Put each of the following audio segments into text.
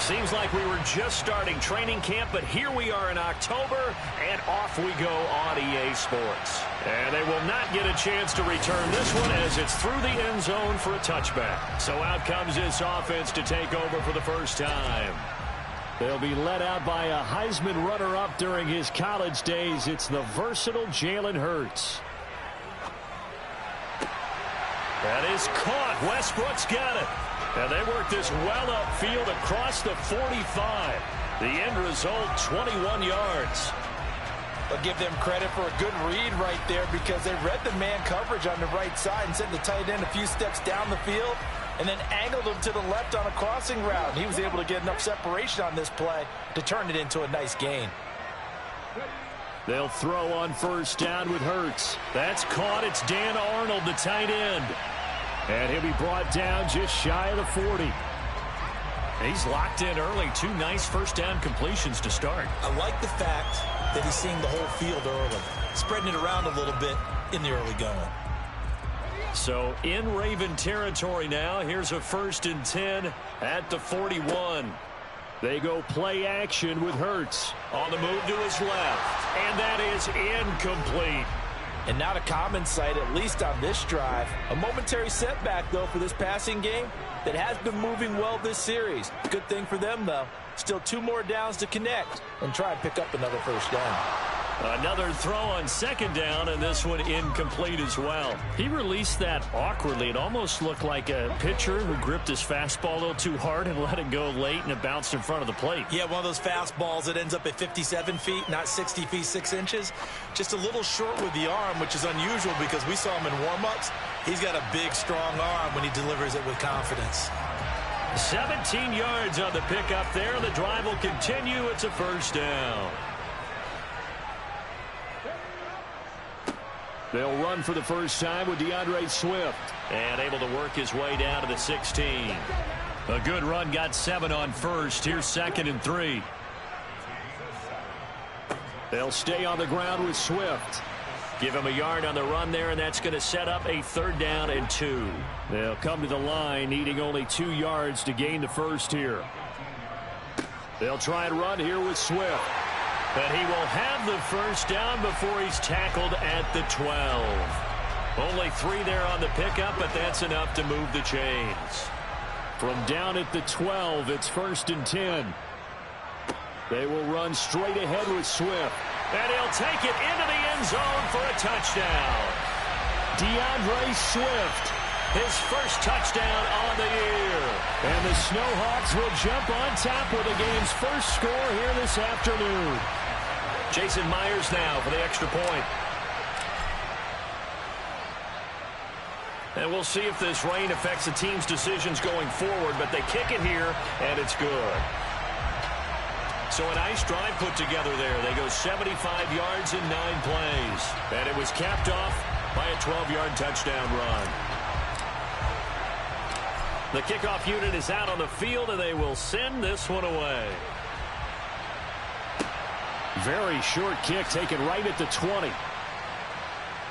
Seems like we were just starting training camp, but here we are in October, and off we go on EA Sports. And they will not get a chance to return this one as it's through the end zone for a touchback. So out comes this offense to take over for the first time. They'll be led out by a Heisman runner-up during his college days. It's the versatile Jalen Hurts. That is caught. Westbrook's got it. And they work this well upfield across the 45. The end result, 21 yards. I'll give them credit for a good read right there because they read the man coverage on the right side and sent the tight end a few steps down the field and then angled him to the left on a crossing route. He was able to get enough separation on this play to turn it into a nice gain. They'll throw on first down with Hurts. That's caught. It's Dan Arnold, the tight end. And he'll be brought down just shy of the 40. He's locked in early. Two nice first down completions to start. I like the fact that he's seeing the whole field early, spreading it around a little bit in the early going. So in Raven territory now. Here's a 1st and 10 at the 41. They go play action with Hurts. On the move to his left. And that is incomplete. And not a common sight, at least on this drive. A momentary setback, though, for this passing game that has been moving well this series. Good thing for them, though. Still 2 more downs to connect and try and pick up another first down. Another throw on 2nd down, and this one incomplete as well. He released that awkwardly. It almost looked like a pitcher who gripped his fastball a little too hard and let it go late, and it bounced in front of the plate. Yeah, one of those fastballs that ends up at 57 feet, not 60 feet 6 inches. Just a little short with the arm, which is unusual because we saw him in warm-ups. He's got a big, strong arm when he delivers it with confidence. 17 yards on the pickup there. The drive will continue. It's a first down. They'll run for the first time with DeAndre Swift. And able to work his way down to the 16. A good run, got 7 on first. Here's 2nd and 3. They'll stay on the ground with Swift. Give him a yard on the run there, and that's going to set up a 3rd down and 2. They'll come to the line, needing only 2 yards to gain the first here. They'll try and run here with Swift. But he will have the first down before he's tackled at the 12. Only 3 there on the pickup, but that's enough to move the chains. From down at the 12, it's 1st and 10. They will run straight ahead with Swift. And he'll take it into the end zone for a touchdown. DeAndre Swift, his first touchdown on the year. And the Snowhawks will jump on top with the game's first score here this afternoon. Jason Myers now for the extra point. And we'll see if this rain affects the team's decisions going forward, but they kick it here, and it's good. So a nice drive put together there. They go 75 yards in 9 plays. And it was capped off by a 12-yard touchdown run. The kickoff unit is out on the field, and they will send this one away. Very short kick taken right at the 20.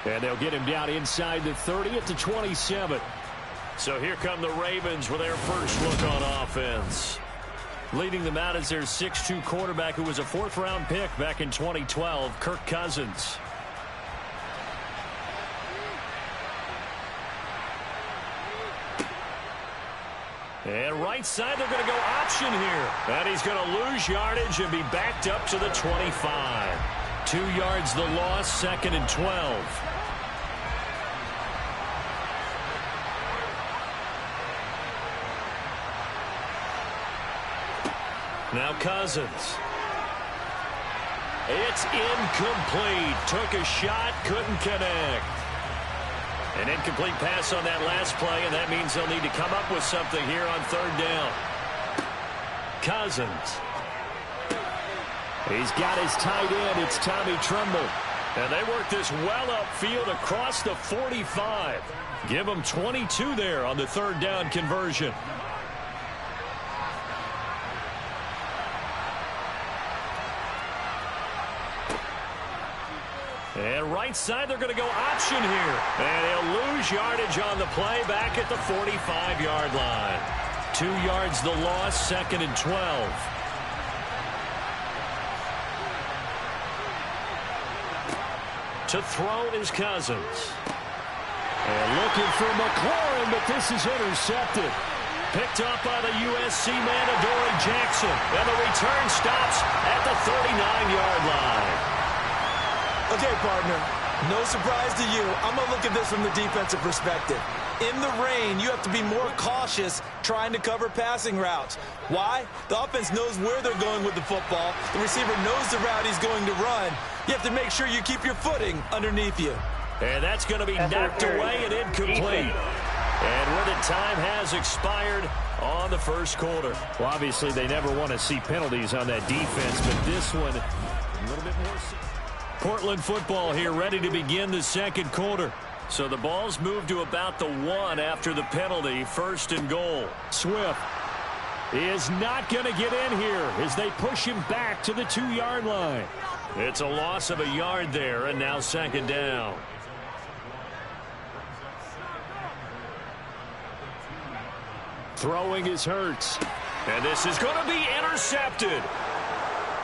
And they'll get him down inside the 30 at the 27. So here come the Ravens with their first look on offense. Leading them out is their 6'2 quarterback who was a 4th-round pick back in 2012, Kirk Cousins. And right side, they're going to go option here. And he's going to lose yardage and be backed up to the 25. 2 yards the loss, 2nd and 12. Now Cousins. It's incomplete. Took a shot, couldn't connect. An incomplete pass on that last play, and that means they'll need to come up with something here on 3rd down. Cousins. He's got his tight end. It's Tommy Tremble. And they work this well upfield across the 45. Give them 22 there on the 3rd down conversion. And right side, they're going to go option here. And he'll lose yardage on the play back at the 45-yard line. 2 yards the loss, 2nd and 12. To throw is Cousins. And looking for McLaurin, but this is intercepted. Picked up by the USC man, Adoree Jackson. And the return stops at the 39-yard line. Okay, partner, no surprise to you. I'm going to look at this from the defensive perspective. In the rain, you have to be more cautious trying to cover passing routes. Why? The offense knows where they're going with the football. The receiver knows the route he's going to run. You have to make sure you keep your footing underneath you. And that's going to be knocked away and incomplete. And where the time has expired on the first quarter. Well, obviously, they never want to see penalties on that defense, but this one, a little bit more. Portland football here, ready to begin the second quarter. So the ball's moved to about the 1 after the penalty, 1st and goal. Swift is not going to get in here as they push him back to the 2-yard line. It's a loss of a yard there, and now 2nd down. Throwing is Hurts. And this is going to be intercepted.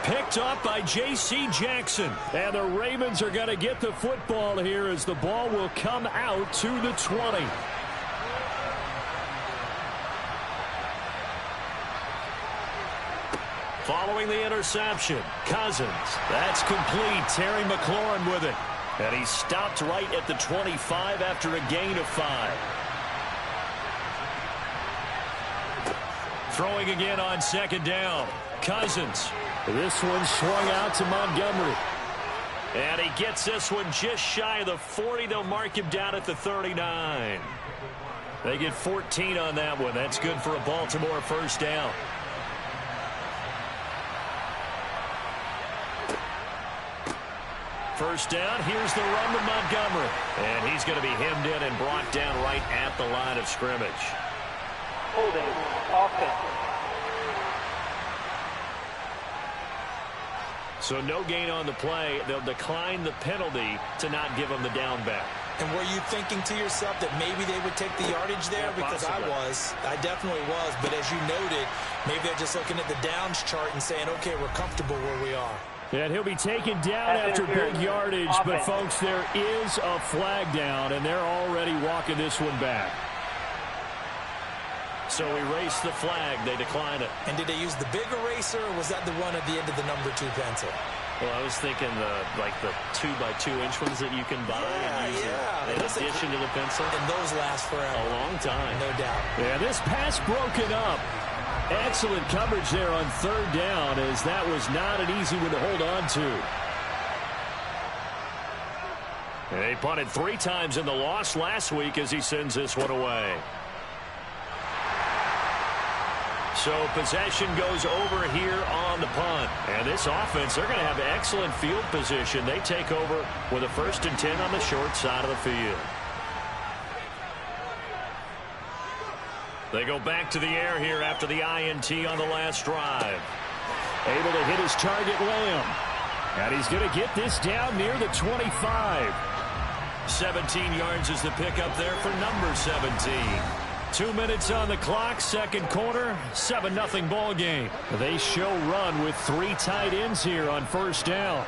Picked up by J.C. Jackson. And the Ravens are going to get the football here as the ball will come out to the 20. Following the interception, Cousins. That's complete. Terry McLaurin with it. And he stopped right at the 25 after a gain of 5. Throwing again on 2nd down. Cousins. This one swung out to Montgomery. And he gets this one just shy of the 40. They'll mark him down at the 39. They get 14 on that one. That's good for a Baltimore 1st down. First down, here's the run to Montgomery. And he's going to be hemmed in and brought down right at the line of scrimmage. Holding, offense. So no gain on the play. They'll decline the penalty to not give them the down back. And were you thinking to yourself that maybe they would take the yardage there? Yeah, because possibly. I definitely was. But as you noted, maybe they're just looking at the downs chart and saying, okay, we're comfortable where we are. And he'll be taken down after big yardage. But, folks, there is a flag down, and they're already walking this one back. So erase the flag. They decline it. And did they use the big eraser, or was that the one at the end of the number 2 pencil? Well, I was thinking the 2x2-inch ones that you can buy and use in addition to the pencil. And those last forever. A long time. No doubt. Yeah, this pass broken up. Excellent coverage there on 3rd down, as that was not an easy one to hold on to. And they punted 3 times in the loss last week as he sends this one away. So possession goes over here on the punt. And this offense, they're going to have excellent field position. They take over with a 1st and 10 on the short side of the field. They go back to the air here after the INT on the last drive. Able to hit his target, Lamb. And he's going to get this down near the 25. 17 yards is the pickup there for number 17. 2 minutes on the clock, 2nd quarter, 7-0 ball game. They show run with 3 tight ends here on 1st down.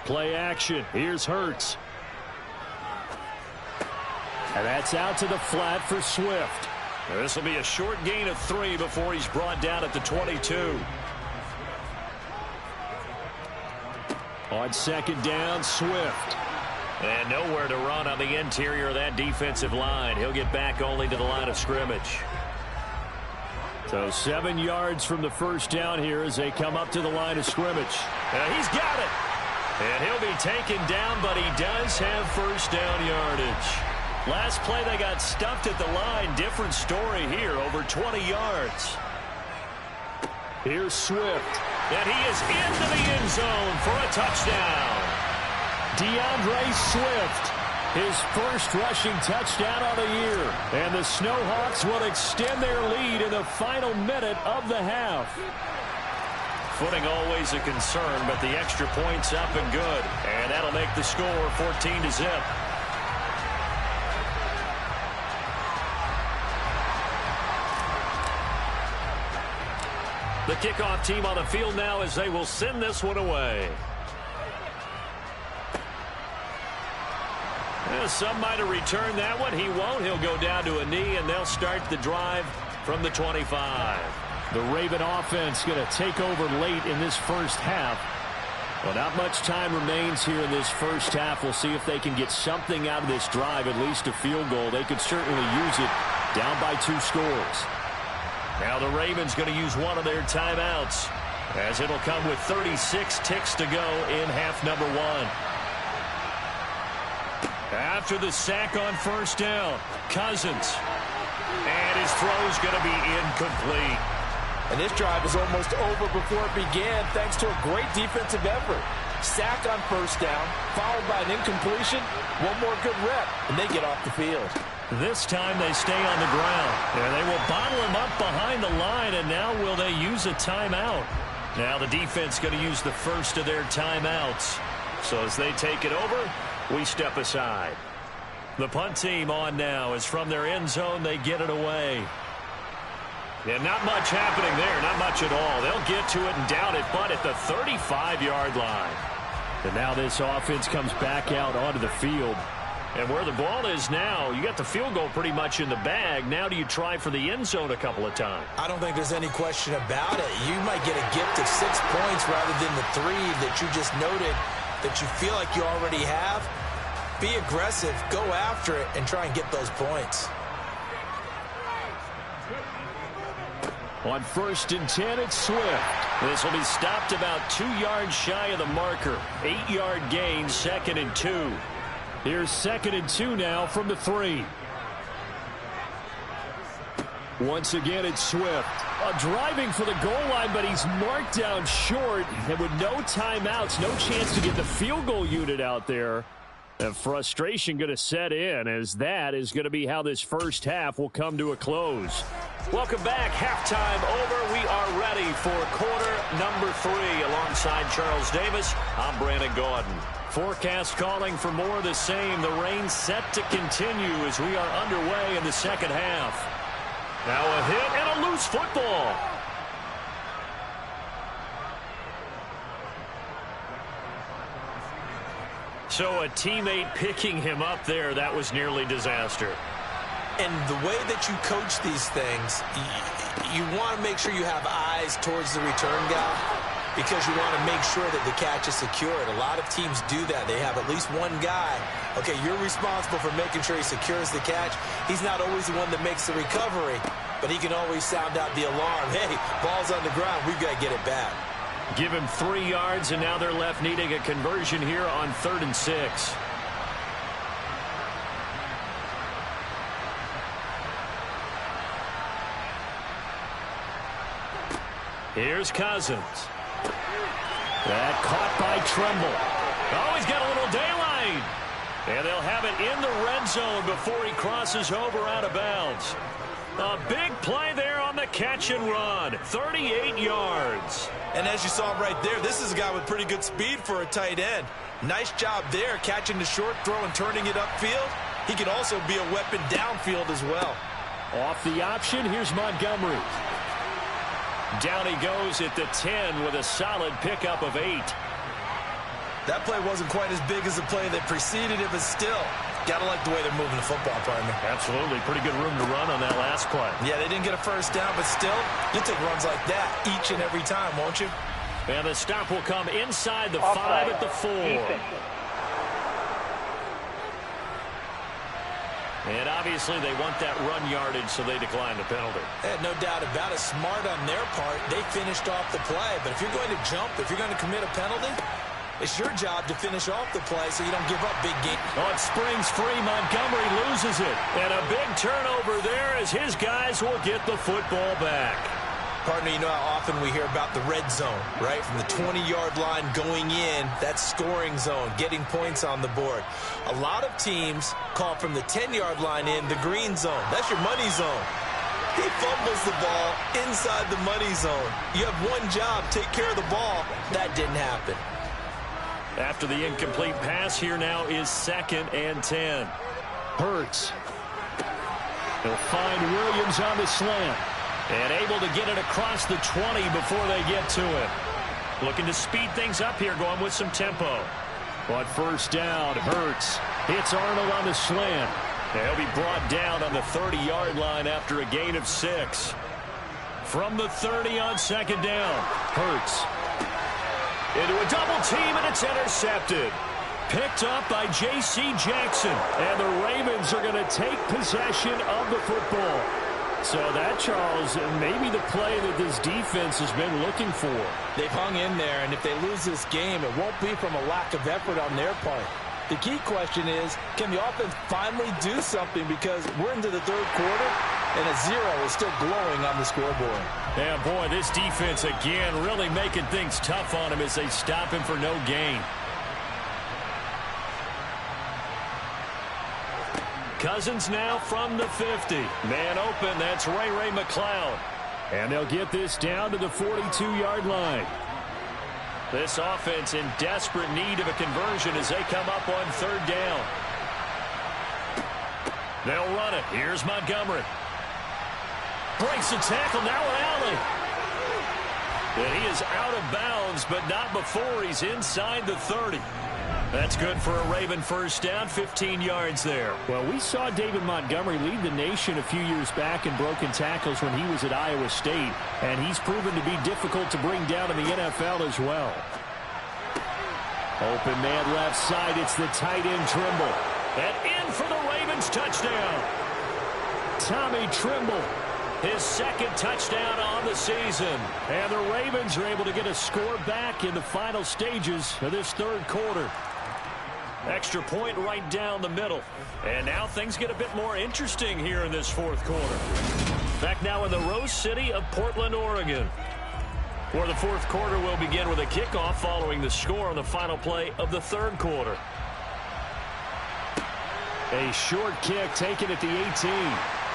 Play action. Here's Hurts. And that's out to the flat for Swift. This will be a short gain of 3 before he's brought down at the 22. On 2nd down, Swift. And nowhere to run on the interior of that defensive line. He'll get back only to the line of scrimmage. So 7 yards from the 1st down here as they come up to the line of scrimmage. And he's got it. And he'll be taken down, but he does have 1st down yardage. Last play they got stuffed at the line. Different story here, over 20 yards. Here's Swift. And he is into the end zone for a touchdown. DeAndre Swift, his first rushing touchdown on the year. And the Snowhawks will extend their lead in the final minute of the half. Footing always a concern, but the extra point's up and good. And that'll make the score 14-0. The kickoff team on the field now as they will send this one away. Some might have returned that one. He won't. He'll go down to a knee, and they'll start the drive from the 25. The Raven offense going to take over late in this first half. Well, not much time remains here in this first half. We'll see if they can get something out of this drive, at least a field goal. They could certainly use it down by 2 scores. Now the Ravens going to use one of their timeouts, as it'll come with 36 ticks to go in half number 1. After the sack on first down, Cousins. And his throw's going to be incomplete. And this drive was almost over before it began thanks to a great defensive effort. Sack on first down, followed by an incompletion, one more good rep, and they get off the field. This time they stay on the ground. And they will bottle him up behind the line, and now will they use a timeout? Now the defense going to use the first of their timeouts. So as they take it over, we step aside. The punt team on now is from their end zone. They get it away. Yeah, not much happening there, not much at all. They'll get to it and down it, but at the 35-yard line. And now this offense comes back out onto the field. And where the ball is now, you got the field goal pretty much in the bag. Now do you try for the end zone a couple of times? I don't think there's any question about it. You might get a gift of 6 points rather than the 3 that you just noted that you feel like you already have. Be aggressive, go after it, and try and get those points. On 1st and 10, it's Swift. This will be stopped about 2 yards shy of the marker. 8-yard gain, 2nd and 2. Here's 2nd and 2 now from the 3. Once again, it's Swift. Driving for the goal line, but he's marked down short. And with no timeouts, no chance to get the field goal unit out there. And frustration going to set in, as that is going to be how this first half will come to a close. Welcome back. Halftime over. We are ready for quarter number 3. Alongside Charles Davis, I'm Brandon Gordon. Forecast calling for more of the same. The rain set to continue as we are underway in the second half. Now a hit and a loose football. So a teammate picking him up there, that was nearly disaster. And the way that you coach these things, you want to make sure you have eyes towards the return guy because you want to make sure that the catch is secured. A lot of teams do that. They have at least one guy. Okay, you're responsible for making sure he secures the catch. He's not always the one that makes the recovery, but he can always sound out the alarm. Hey, ball's on the ground. We've got to get it back. Give him 3 yards, and now they're left needing a conversion here on 3rd and 6. Here's Cousins. That caught by Tremble. Oh, he's got a little daylight. And they'll have it in the red zone before he crosses over out of bounds. A big play there on the catch and run. 38 yards. And as you saw right there, this is a guy with pretty good speed for a tight end. Nice job there, catching the short throw and turning it upfield. He can also be a weapon downfield as well. Off the option, here's Montgomery. Down he goes at the 10 with a solid pickup of 8. That play wasn't quite as big as the play that preceded it, but still, got to like the way they're moving the football, partner. Absolutely. Pretty good room to run on that last play. Yeah, they didn't get a first down, but still, you'll take runs like that each and every time, won't you? And the stop will come inside the 5 at the 4. And obviously they want that run yardage, so they decline the penalty. No doubt about it. Smart on their part. They finished off the play. But if you're going to jump, if you're going to commit a penalty, it's your job to finish off the play so you don't give up big game. Oh, it springs free. Montgomery loses it. And a big turnover there as his guys will get the football back. Partner, you know how often we hear about the red zone, right? From the 20-yard line going in, that's scoring zone, getting points on the board. A lot of teams call from the 10-yard line in the green zone. That's your money zone. He fumbles the ball inside the money zone. You have one job, take care of the ball. That didn't happen. After the incomplete pass, here now is 2nd and 10. Hurts. They'll find Williams on the slant. And able to get it across the 20 before they get to it. Looking to speed things up here, going with some tempo. On first down, Hurts hits Arnold on the slant. He'll be brought down on the 30-yard line after a gain of 6. From the 30 on second down, Hurts into a double team, and it's intercepted. Picked up by J.C. Jackson. And the Ravens are going to take possession of the football. So that, Charles, maybe the play that this defense has been looking for. They've hung in there, and if they lose this game, it won't be from a lack of effort on their part. The key question is, can the offense finally do something, because we're into the third quarter, and a 0 is still glowing on the scoreboard. Yeah, boy, this defense again really making things tough on him as they stop him for no gain. Cousins now from the 50. Man open, that's Ray McCloud. And they'll get this down to the 42-yard line. This offense in desperate need of a conversion as they come up on third down. They'll run it. Here's Montgomery. Breaks the tackle, now an alley. And he is out of bounds, but not before he's inside the 30. That's good for a Raven first down, 15 yards there. Well, we saw David Montgomery lead the nation a few years back in broken tackles when he was at Iowa State, and he's proven to be difficult to bring down in the NFL as well. Open man left side, it's the tight end Trimble. And in for the Ravens touchdown. Tommy Trimble. His second touchdown on the season. And the Ravens are able to get a score back in the final stages of this third quarter. Extra point right down the middle. And now things get a bit more interesting here in this fourth quarter. Back now in the Rose City of Portland, Oregon, where the fourth quarter will begin with a kickoff following the score on the final play of the third quarter. A short kick taken at the 18.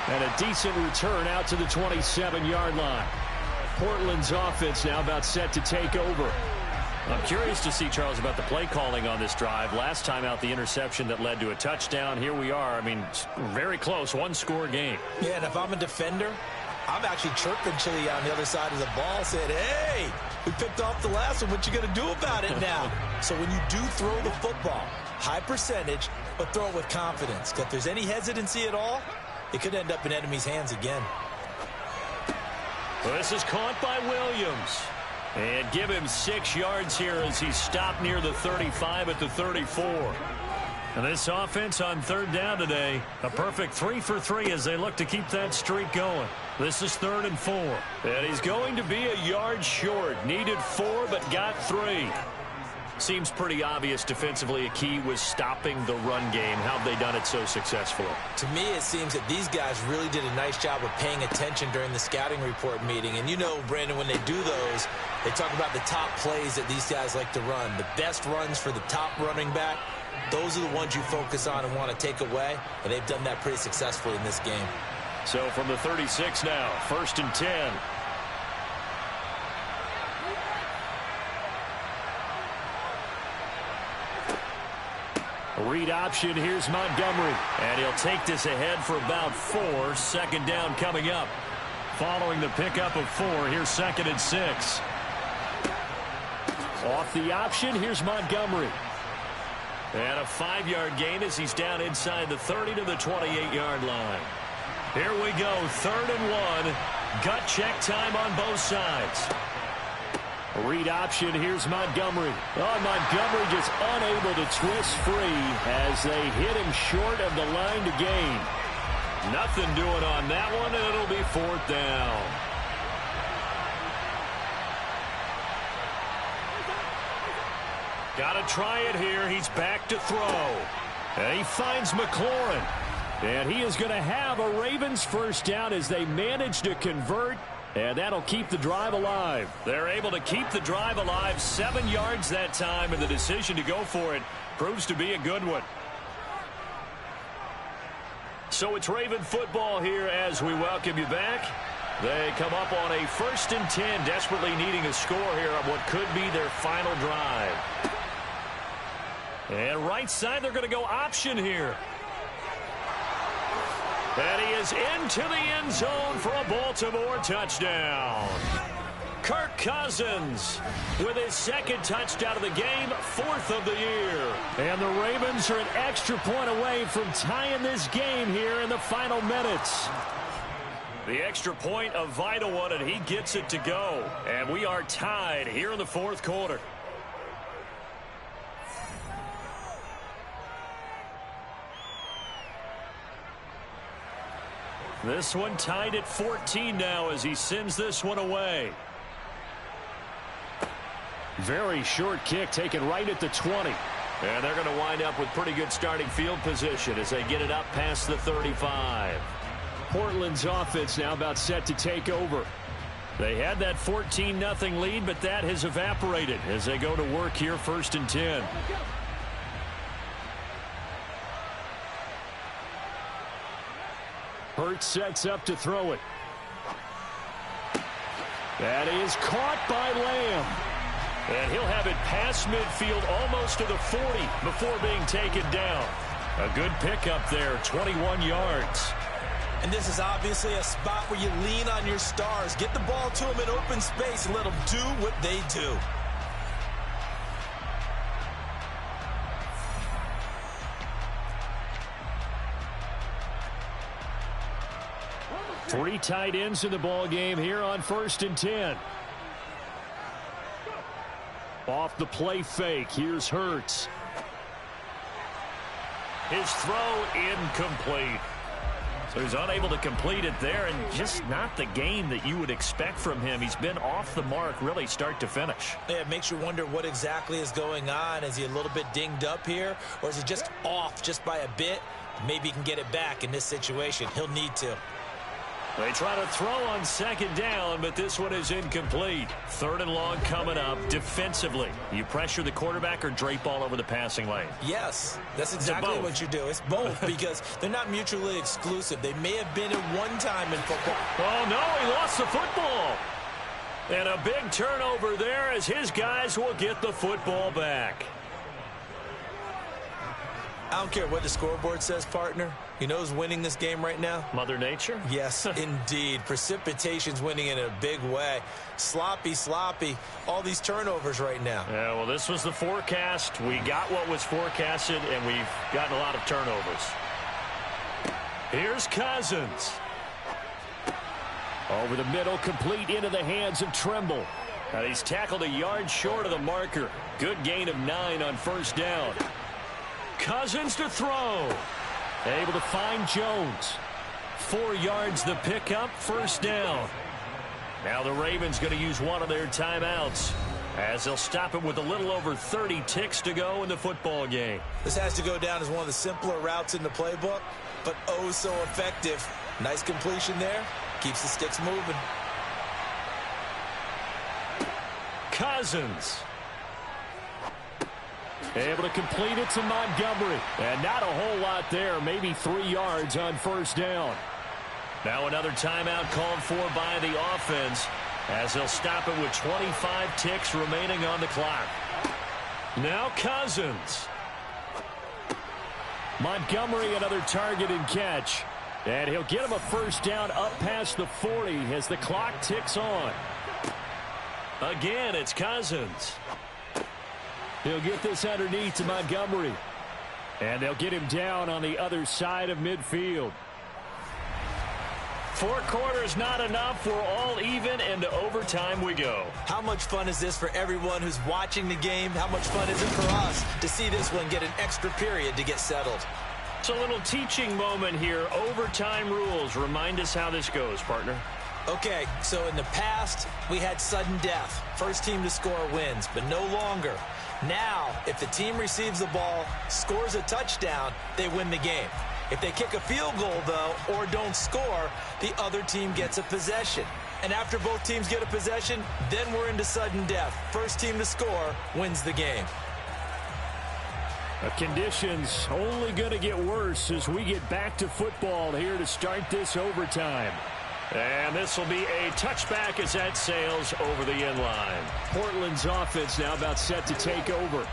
And a decent return out to the 27-yard line. Portland's offense now about set to take over. I'm curious to see, Charles, about the play calling on this drive. Last time out, the interception that led to a touchdown. Here we are. I mean, very close, one-score game. Yeah, and if I'm a defender, I'm actually chirping Chili on the other side of the ball, saying, hey, we picked off the last one. What you going to do about it now? So when you do throw the football, high percentage, but throw it with confidence. If there's any hesitancy at all, it could end up in enemy's hands again. Well, this is caught by Williams. And give him 6 yards here as he's stopped near the 35 at the 34. And this offense on third down today, a perfect 3 for 3 as they look to keep that streak going. This is 3rd and 4. And he's going to be a yard short. Needed 4 but got 3. Seems pretty obvious defensively a key was stopping the run game. How have they done it so successfully? To me, it seems that these guys really did a nice job of paying attention during the scouting report meeting. And you know, Brandon, when they do those, they talk about the top plays that these guys like to run. The best runs for the top running back, those are the ones you focus on and want to take away. And they've done that pretty successfully in this game. So from the 36 now, 1st and 10. Read option, here's Montgomery. And he'll take this ahead for about 4. 2nd down coming up. Following the pickup of 4, here's 2nd and 6. Off the option, here's Montgomery. And a 5-yard gain as he's down inside the 30 to the 28-yard line. Here we go, 3rd and 1. Gut check time on both sides. Read option, here's Montgomery. Oh, Montgomery just unable to twist free as they hit him short of the line to gain. Nothing doing on that one, and it'll be 4th down. Got to try it here. He's back to throw. And he finds McLaurin. And he is going to have a Ravens first down as they manage to convert. And that'll keep the drive alive. They're able to keep the drive alive. 7 yards that time, and the decision to go for it proves to be a good one. So it's Raven football here as we welcome you back. They come up on a 1st and 10, desperately needing a score here on what could be their final drive. And right side, they're going to go option here. And he is into the end zone for a Baltimore touchdown. Kirk Cousins with his second touchdown of the game, 4th of the year. And the Ravens are an extra point away from tying this game here in the final minutes. The extra point, a vital one, and he gets it to go. And we are tied here in the 4th quarter. This one tied at 14 now as he sends this one away. Very short kick taken right at the 20. And they're going to wind up with pretty good starting field position as they get it up past the 35. Portland's offense now about set to take over. They had that 14-0 lead, but that has evaporated as they go to work here 1st and 10. Hurts sets up to throw it. That is caught by Lamb. And he'll have it past midfield almost to the 40 before being taken down. A good pickup there, 21 yards. And this is obviously a spot where you lean on your stars. Get the ball to them in open space and let them do what they do. Three tight ends in the ball game here on 1st and 10. Off the play fake. Here's Hurts. His throw incomplete. So he's unable to complete it there, and just not the game that you would expect from him. He's been off the mark really start to finish. Yeah, it makes you wonder what exactly is going on. Is he a little bit dinged up here, or is he just off just by a bit? Maybe he can get it back in this situation. He'll need to. They try to throw on 2nd down, but this one is incomplete. 3rd and long coming up. Defensively, you pressure the quarterback or drape all over the passing lane? Yes, that's exactly what you do. It's both because they're not mutually exclusive. They may have been at one time in football. Oh, no, he lost the football. And a big turnover there as his guys will get the football back. I don't care what the scoreboard says, partner. You know who's winning this game right now? Mother Nature? Yes, indeed. Precipitation's winning in a big way. Sloppy, all these turnovers right now. Yeah, well, this was the forecast. We got what was forecasted, and we've gotten a lot of turnovers. Here's Cousins. Over the middle, complete into the hands of Tremble. And he's tackled a yard short of the marker. Good gain of 9 on 1st down. Cousins to throw. Able to find Jones. 4 yards the pickup, 1st down. Now the Ravens going to use one of their timeouts as they'll stop it with a little over 30 ticks to go in the football game. This has to go down as one of the simpler routes in the playbook, but oh so effective. Nice completion there. Keeps the sticks moving. Cousins. Able to complete it to Montgomery. And not a whole lot there. Maybe 3 yards on 1st down. Now another timeout called for by the offense as they'll stop it with 25 ticks remaining on the clock. Now Cousins. Montgomery, another target and catch. And he'll get him a 1st down up past the 40 as the clock ticks on. Again, it's Cousins. He'll get this underneath to Montgomery. And they'll get him down on the other side of midfield. 4 quarters not enough. We're all even, and to overtime we go. How much fun is this for everyone who's watching the game? How much fun is it for us to see this one get an extra period to get settled? It's a little teaching moment here. Overtime rules. Remind us how this goes, partner. Okay, so in the past, we had sudden death. First team to score wins, but no longer. Now, if the team receives the ball, scores a touchdown, they win the game. If they kick a field goal, though, or don't score, the other team gets a possession. And after both teams get a possession, then we're into sudden death. First team to score wins the game. The conditions only going to get worse as we get back to football here to start this overtime. And this will be a touchback as that sails over the end line. Portland's offense now about set to take over.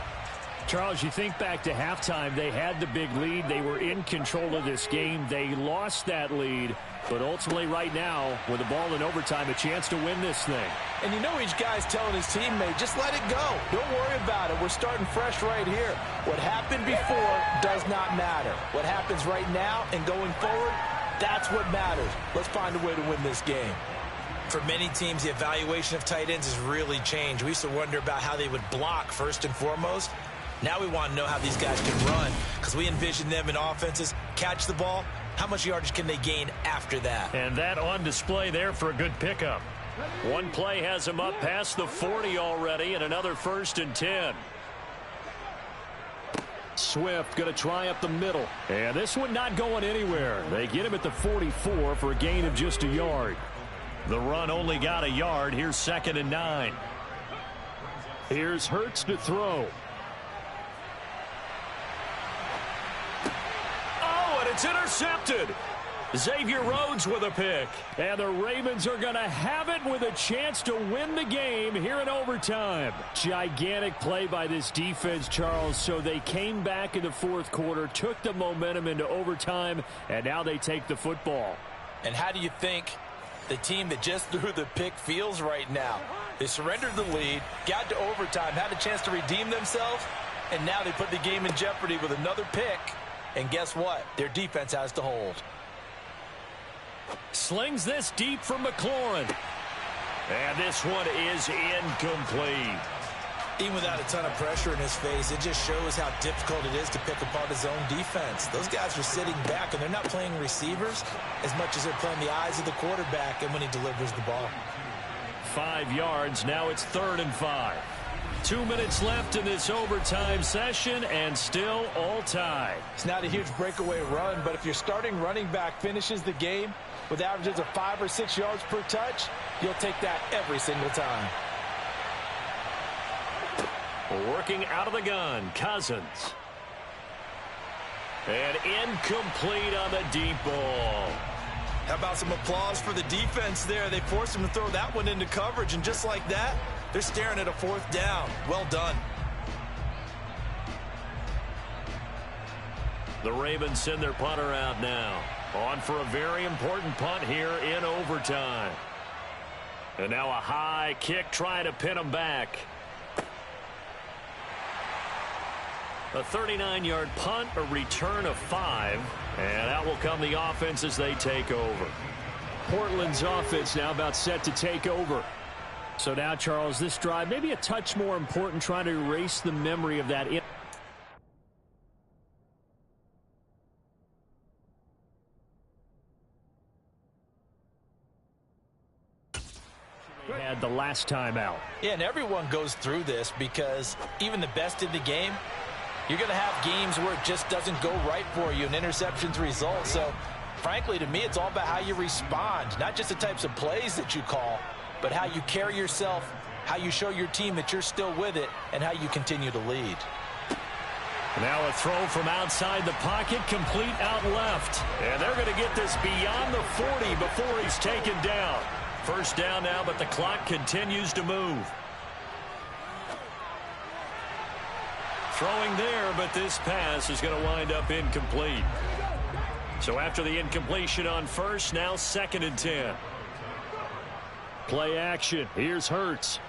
Charles, you think back to halftime, they had the big lead. They were in control of this game. They lost that lead. But ultimately right now, with the ball in overtime, a chance to win this thing. And you know each guy's telling his teammate, just let it go. Don't worry about it. We're starting fresh right here. What happened before does not matter. What happens right now and going forward, that's what matters. Let's find a way to win this game. For many teams, the evaluation of tight ends has really changed. We used to wonder about how they would block first and foremost. Now we want to know how these guys can run because we envision them in offenses, catch the ball. How much yardage can they gain after that? And that on display there for a good pickup. One play has him up past the 40 already, and another 1st and 10. Swift going to try up the middle. And this one not going anywhere. They get him at the 44 for a gain of just a yard. The run only got a yard. Here's 2nd and 9. Here's Hurts to throw. It's intercepted. Xavier Rhodes with a pick. And the Ravens are going to have it with a chance to win the game here in overtime. Gigantic play by this defense, Charles. So they came back in the fourth quarter, took the momentum into overtime, and now they take the football. And how do you think the team that just threw the pick feels right now? They surrendered the lead, got to overtime, had a chance to redeem themselves, and now they put the game in jeopardy with another pick. And guess what? Their defense has to hold. Slings this deep for McLaurin. And this one is incomplete. Even without a ton of pressure in his face, it just shows how difficult it is to pick apart his own defense. Those guys are sitting back, and they're not playing receivers as much as they're playing the eyes of the quarterback and when he delivers the ball. 5 yards. Now it's 3rd and 5. 2 minutes left in this overtime session, and still all tied. It's not a huge breakaway run, but if your starting running back finishes the game with averages of 5 or 6 yards per touch, you'll take that every single time. Working out of the gun, Cousins. And incomplete on the deep ball. How about some applause for the defense there? They forced him to throw that one into coverage, and just like that, they're staring at a 4th down. Well done. The Ravens send their punter out now. On for a very important punt here in overtime. And now a high kick trying to pin them back. A 39-yard punt, a return of 5. And out will come the offense as they take over. Portland's offense now about set to take over. So now, Charles, this drive maybe a touch more important, trying to erase the memory of that. Had the last time out. Yeah, and everyone goes through this because even the best in the game, you're going to have games where it just doesn't go right for you and interceptions result. So, frankly, to me, it's all about how you respond, not just the types of plays that you call, but how you carry yourself, how you show your team that you're still with it, and how you continue to lead. Now a throw from outside the pocket, complete out left. And they're going to get this beyond the 40 before he's taken down. First down now, but the clock continues to move. Throwing there, but this pass is going to wind up incomplete. So after the incompletion on first, now 2nd and 10. Play action. Here's Hurts.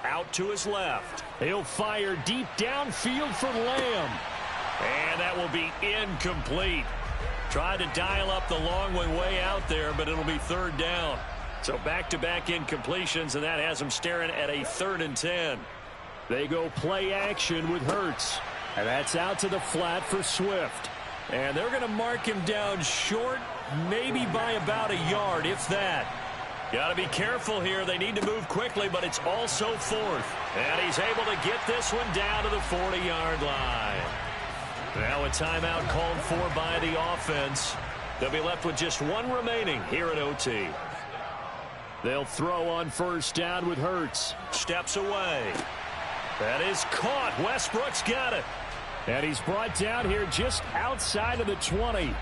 Out to his left. He'll fire deep downfield for Lamb. And that will be incomplete. Tried to dial up the long way out there, but it'll be 3rd down. So back-to-back incompletions, and that has them staring at a 3rd and 10. They go play action with Hurts. And that's out to the flat for Swift. And they're going to mark him down short, maybe by about a yard, if that. Got to be careful here. They need to move quickly, but it's also 4th. And he's able to get this one down to the 40-yard line. Now a timeout called for by the offense. They'll be left with just one remaining here at OT. They'll throw on first down with Hurts. Steps away. That is caught. Westbrook's got it. And he's brought down here just outside of the 20.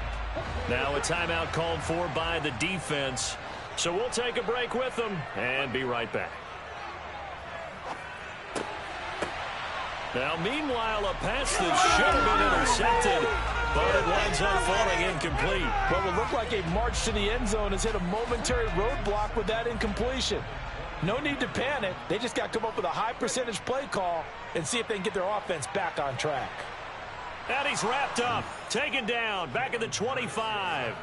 Now a timeout called for by the defense. So we'll take a break with them and be right back. Now, meanwhile, a pass that should have been intercepted, but it winds up falling incomplete. What will look like a march to the end zone has hit a momentary roadblock with that incompletion. No need to panic. They just got to come up with a high percentage play call and see if they can get their offense back on track. And he's wrapped up, taken down, back at the 25.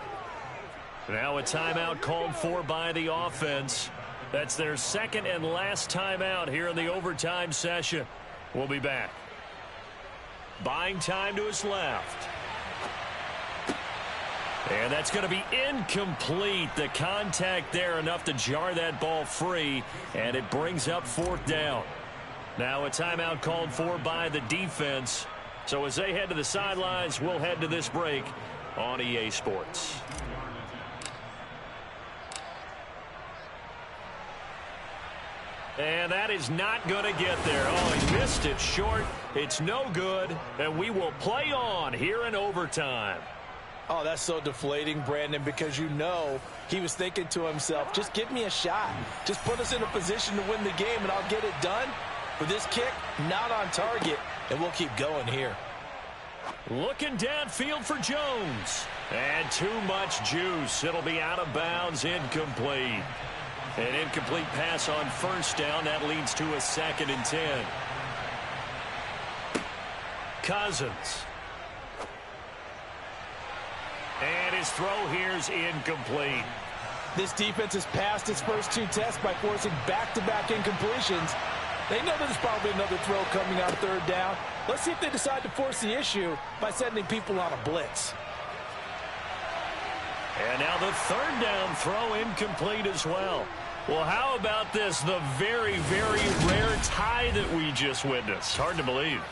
Now a timeout called for by the offense. That's their second and last timeout here in the overtime session. We'll be back. Buying time to his left. And that's going to be incomplete. The contact there enough to jar that ball free, and it brings up fourth down. Now a timeout called for by the defense. So as they head to the sidelines, we'll head to this break on EA Sports. And that is not going to get there. Oh, he missed it short. It's no good, and we will play on here in overtime. Oh, that's so deflating, Brandon, because you know he was thinking to himself, just give me a shot. Just put us in a position to win the game, and I'll get it done. But this kick, not on target, and we'll keep going here. Looking downfield for Jones. And too much juice. It'll be out of bounds, incomplete. An incomplete pass on first down. That leads to a 2nd and 10. Cousins. And his throw here's incomplete. This defense has passed its first 2 tests by forcing back-to-back incompletions. They know there's probably another throw coming on 3rd down. Let's see if they decide to force the issue by sending people on a blitz. And now the 3rd down throw incomplete as well. Well, how about this? The very, very rare tie that we just witnessed. Hard to believe.